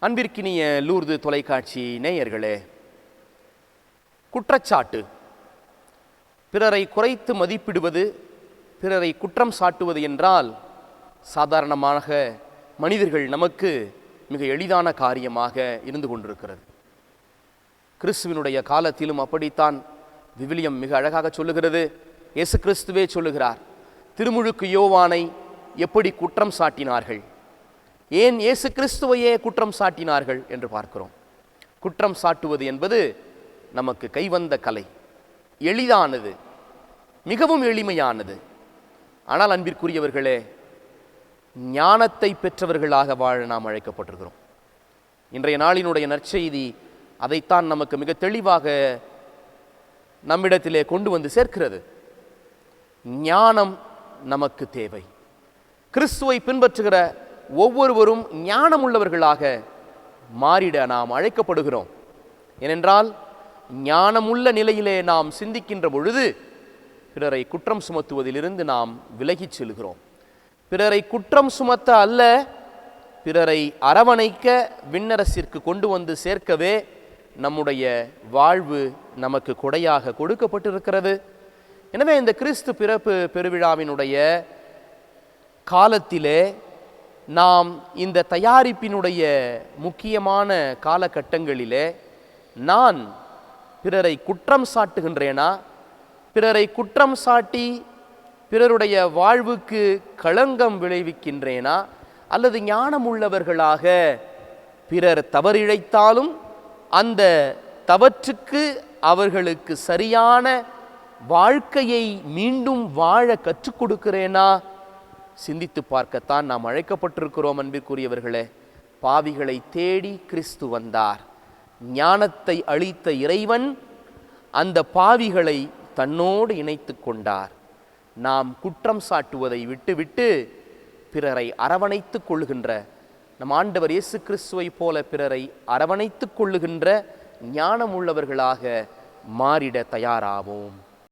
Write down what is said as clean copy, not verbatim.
அன்பிற்கினிய லூர்து தொலைக்காட்சி நேயர்களே, குற்றச்சாட்டு, பிறரை குறைத்து மதிப்பிடுவது, பிறரை குற்றம் சாட்டுவது என்றால் சாதாரணமாக மனிதர்கள் நமக்கு மிக எளிதான காரியமாக இருந்து கொண்டிருக்கிறது. கிறிஸ்துவினுடைய காலத்திலும் அப்படித்தான் விவிலியம் மிக அழகாக சொல்லுகிறது. இயேசு கிறிஸ்துவே சொல்லுகிறார், திருமுழுக்கு யோவானை எப்படி குற்றம் சாட்டினார்கள், ஏன் இயேசு கிறிஸ்துவையே குற்றம் சாட்டினார்கள் என்று பார்க்கிறோம். குற்றம் சாட்டுவது என்பது நமக்கு கைவந்த கலை, எளிதானது, மிகவும் எளிமையானது. ஆனால் அன்பிற்குரியவர்களே, ஞானத்தை பெற்றவர்களாக வாழ நாம் அழைக்கப்பட்டிருக்கிறோம். இன்றைய நாளினுடைய நற்செய்தி அதைத்தான் நமக்கு மிக தெளிவாக நம்மிடத்திலே கொண்டு வந்து சேர்க்கிறது. ஞானம் நமக்கு தேவை. கிறிஸ்துவை பின்பற்றுகிற ஒவ்வொருவரும் ஞானம் உள்ளவர்களாக மாறிட நாம் அழைக்கப்படுகிறோம். ஏனென்றால் ஞானமுள்ள நிலையிலே நாம் சிந்திக்கின்ற பொழுது பிறரை குற்றம் சுமத்துவதிலிருந்து நாம் விலகிச் செல்கிறோம். பிறரை குற்றம் சுமத்த அல்ல, பிறரை அரவணைக்க, விண்ணரசிற்கு கொண்டு வந்து சேர்க்கவே நம்முடைய வாழ்வு நமக்கு கொடையாக கொடுக்கப்பட்டிருக்கிறது. எனவே இந்த கிறிஸ்து பிறப்பு பெருவிழாவினுடைய காலத்திலே நாம் இந்த தயாரிப்பினுடைய முக்கியமான காலகட்டங்களிலே நான் பிறரை குற்றம் சாட்டுகின்றேனா, பிறரை குற்றம் சாட்டி பிறருடைய வாழ்வுக்கு களங்கம் விளைவிக்கின்றேனா, அல்லது ஞானமுள்ளவர்களாக பிறர் தவறிழைத்தாலும் அந்த தவற்றுக்கு அவர்களுக்கு சரியான வாழ்க்கையை மீண்டும் வாழ கற்றுக் கொடுக்கிறேனா, சிந்தித்து பார்க்கத்தான் நாம் அழைக்கப்பட்டிருக்கிறோம். அன்பிற்குரியவர்களே, பாவிகளை தேடி கிறிஸ்து வந்தார். ஞானத்தை அளித்த இறைவன் அந்த பாவிகளை தன்னோடு இணைத்து கொண்டார். நாம் குற்றம் சாட்டுவதை விட்டுவிட்டு பிறரை அரவணைத்துக் கொள்ளுகின்ற, நம் ஆண்டவர் இயேசு கிறிஸ்துவை போல பிறரை அரவணைத்துக் கொள்ளுகின்ற ஞானமுள்ளவர்களாக மாறிட தயாராவோம்.